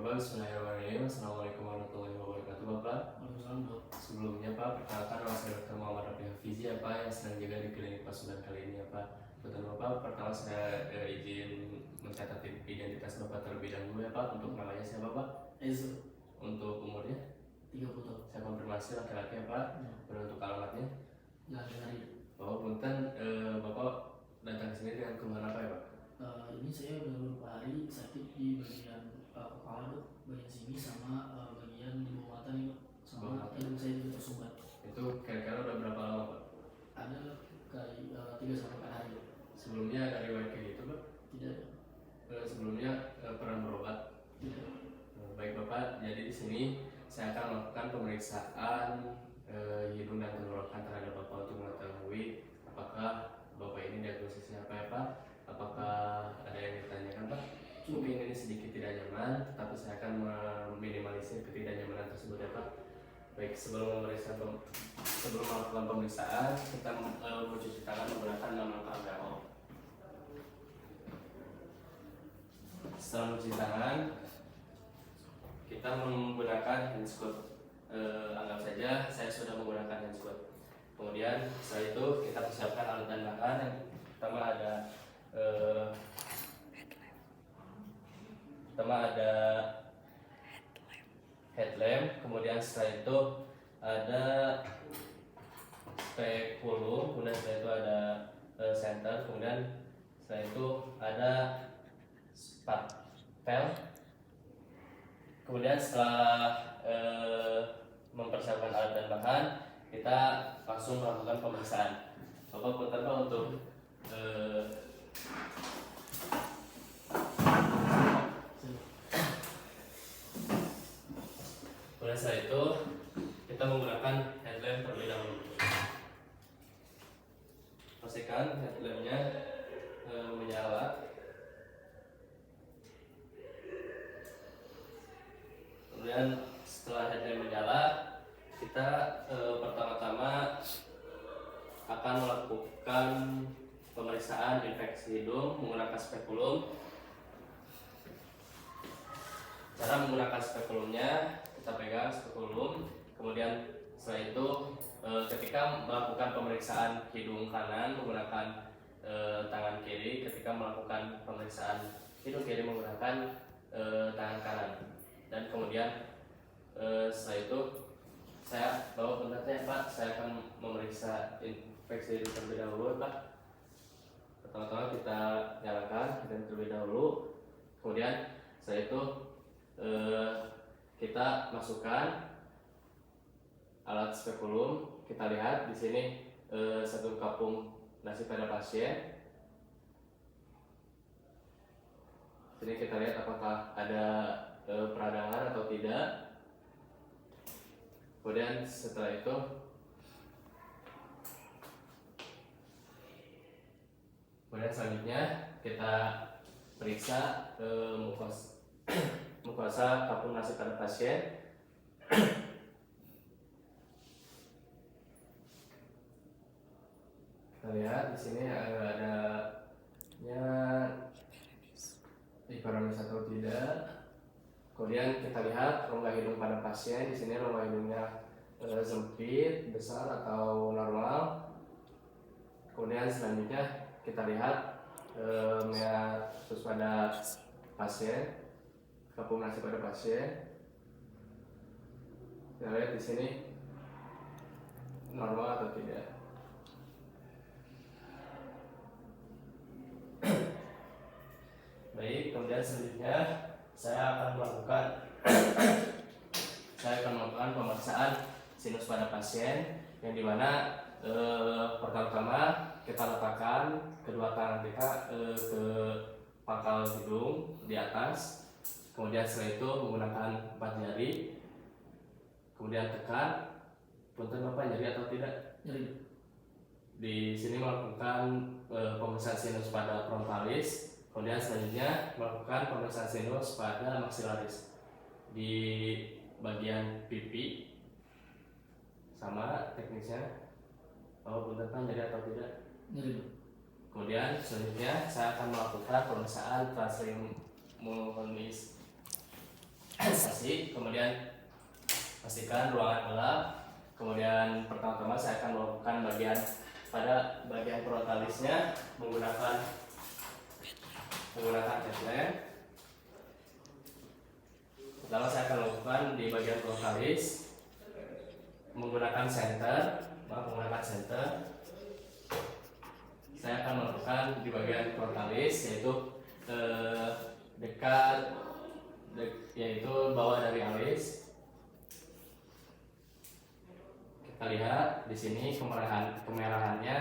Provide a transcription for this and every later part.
Bapak, bismillahirrahmanirrahim. Assalamualaikum warahmatullahi wabarakatuh, Bapak. Waalaikumsalam, Dok. Sebelumnya, Pak, perkenalkan nama saya Dr. Muhammad Rafi Hafizi, ya, Pak, yang sedang jaga di klinik Pasuruan kali ini, ya, Pak. Betul, Bapak, pertama saya izin mencatat identitas Bapak terlebih dahulu, ya, Pak. Untuk namanya siapa, Pak? Ezo, Untuk umurnya? 30 tahun. Saya konfirmasi laki-laki, ya, Pak. Dan untuk alamatnya? Jalan hari. Bapak punten, Bapak datang ke sini dengan keluhan apa, ya, Pak? Ini saya udah beberapa hari sakit di bagian kepala, Dok. Bagian sini sama bagian di bawah mata nih, Dok. Sama hidung saya juga tersumbat. Itu kira-kira udah berapa lama, Pak? Ada kali 3-4 hari, Dok. Sebelumnya ada riwayat kayak gitu, Pak? Tidak, Sebelumnya pernah berobat? tidak. Baik, Bapak, jadi di sini saya akan melakukan pemeriksaan hidung dan tenggorokan terhadap Bapak untuk mengetahui apakah Bapak ini diagnosisnya apa, ya, Pak? Apakah ada yang ditanyakan, Pak? Mungkin ini sedikit tidak nyaman, tapi saya akan meminimalisir ketidaknyamanan tersebut, ya, Pak. Baik, sebelum melakukan pemeriksaan, kita mencuci tangan menggunakan 6 langkah alkohol. Setelah mencuci tangan, kita menggunakan hand squat. Anggap saja saya sudah menggunakan hand squat. Kemudian setelah itu kita persiapkan alat dan bahan. Yang pertama ada headlamp. Kemudian setelah itu ada spekulum. Kemudian setelah itu ada center. Kemudian setelah itu ada spatel. Kemudian setelah mempersiapkan alat dan bahan, kita langsung melakukan pemeriksaan. Bapak punten, Pak, untuk kemudian setelah itu kita menggunakan headlamp terlebih dahulu. Pastikan headlampnya menyala. Kemudian setelah headlamp menyala, kita pertama-tama akan melakukan pemeriksaan infeksi hidung menggunakan spekulum. Cara menggunakan spekulumnya, kita pegang spekulum. Kemudian setelah itu ketika melakukan pemeriksaan hidung kanan menggunakan tangan kiri, ketika melakukan pemeriksaan hidung kiri menggunakan tangan kanan. Dan kemudian setelah itu saya bawa pendatanya, Pak. Saya akan memeriksa infeksi hidung terlebih dahulu, Pak. Pertama-tama kita nyalakan hidung terlebih dahulu. Kemudian setelah itu kita masukkan alat spekulum. Kita lihat di sini satu kapung nasi pada pasien. Sini kita lihat apakah ada peradangan atau tidak. Kemudian setelah itu selanjutnya kita periksa mukosa kapung nasi pada pasien. Kita lihat di sini ada hiperamis atau tidak. Kemudian kita lihat rongga hidung pada pasien. Di sini rongga hidungnya sempit, besar atau normal. Kemudian selanjutnya kita lihat meatus pada pasien, kapung nasi pada pasien. Kita lihat di sini normal atau tidak. Baik, kemudian selanjutnya saya akan melakukan pemeriksaan sinus pada pasien, yang dimana pertama-tama kita letakkan kedua tangan kita ke pangkal hidung di atas. Kemudian setelah itu menggunakan 4 jari. Kemudian tekan. Punten, Bapak, nyeri atau tidak? Nyeri. Di sini melakukan pemeriksaan sinus pada frontalis. Kemudian selanjutnya melakukan pemeriksaan sinus pada maxillaris di bagian pipi. Sama teknisnya. Bapak punten, Pak, nyeri atau tidak? Nyeri. Kemudian selanjutnya saya akan melakukan pemeriksaan translimunis ventilasi, kemudian pastikan ruangan gelap. Kemudian pertama-tama saya akan melakukan pada bagian frontalisnya menggunakan headlamp. Pertama saya akan melakukan di bagian frontalis menggunakan center. Saya akan melakukan di bagian frontalis yaitu yaitu bawah dari alis. Kita lihat di sini kemerahannya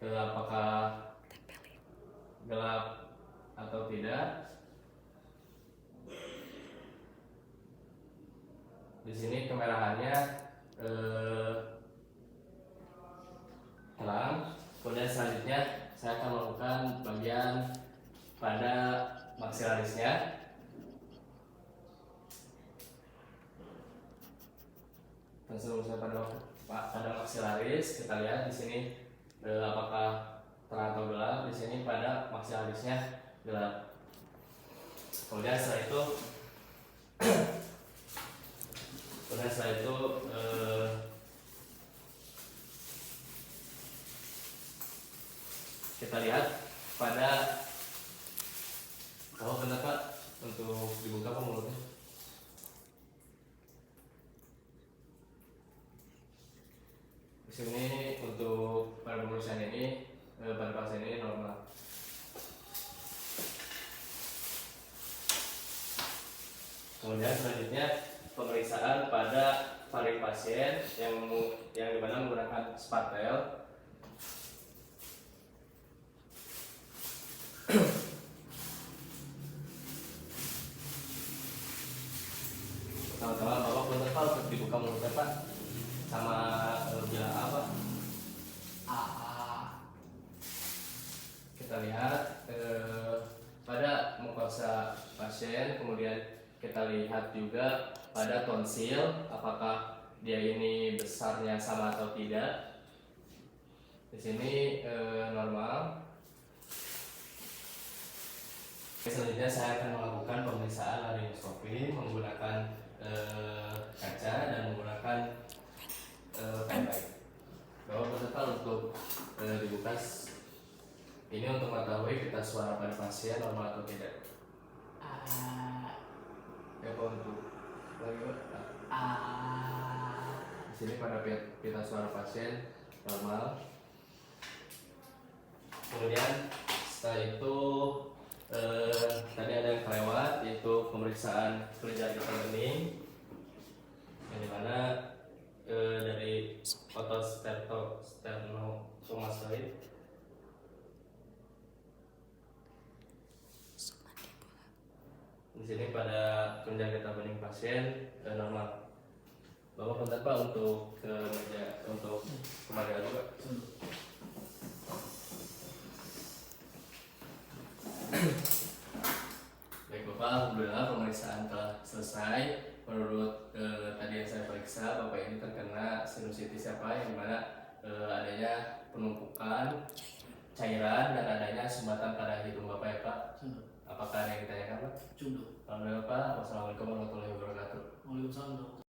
apakah gelap atau tidak. Di sini kemerahannya terang. Kemudian selanjutnya saya akan melakukan bagian pada maksilarisnya. Langsung saya pada maksilaris, kita lihat di sini apakah terang atau gelap. Di sini pada maksilarisnya gelap. Kemudian setelah itu kita lihat pada benar Pak untuk dibuka apa mulutnya. Di sini untuk pada pemeriksaan ini pada pasien ini normal. Kemudian selanjutnya pemeriksaan pada faring pasien yang dimana menggunakan spatel. Pertama-tama Bapak bener Pak untuk dibuka mulutnya Pak sama bilang apa? Kita lihat pada mukosa pasien, kemudian kita lihat juga pada tonsil apakah dia ini besarnya sama atau tidak. Di sini normal. Selanjutnya saya akan melakukan pemeriksaan laringoskopi menggunakan kaca dan menggunakan pendek. Bapak peserta untuk dibuka ini untuk mengetahui kita suara pada pasien normal atau tidak. Ya Pak untuk di sini pada pita suara pasien normal. Kemudian setelah itu tadi ada yang kelewat yaitu pemeriksaan kelenjar getah bening yang dimana dari sternostomastoid. Di sini pada kelenjar getah bening pasien normal. Bapak bentar Pak untuk ke meja untuk kembali lagi Pak. Baik Bapak, alhamdulillah pemeriksaan telah selesai. Menurut tadi yang saya periksa, Bapak ini terkena sinusitis yang dimana adanya penumpukan cairan dan adanya sumbatan pada hidung Bapak ya Pak. Apakah ada yang ditanyakan Pak? Sudah. Alhamdulillah Pak. Wassalamualaikum warahmatullahi wabarakatuh. Waalaikumsalam.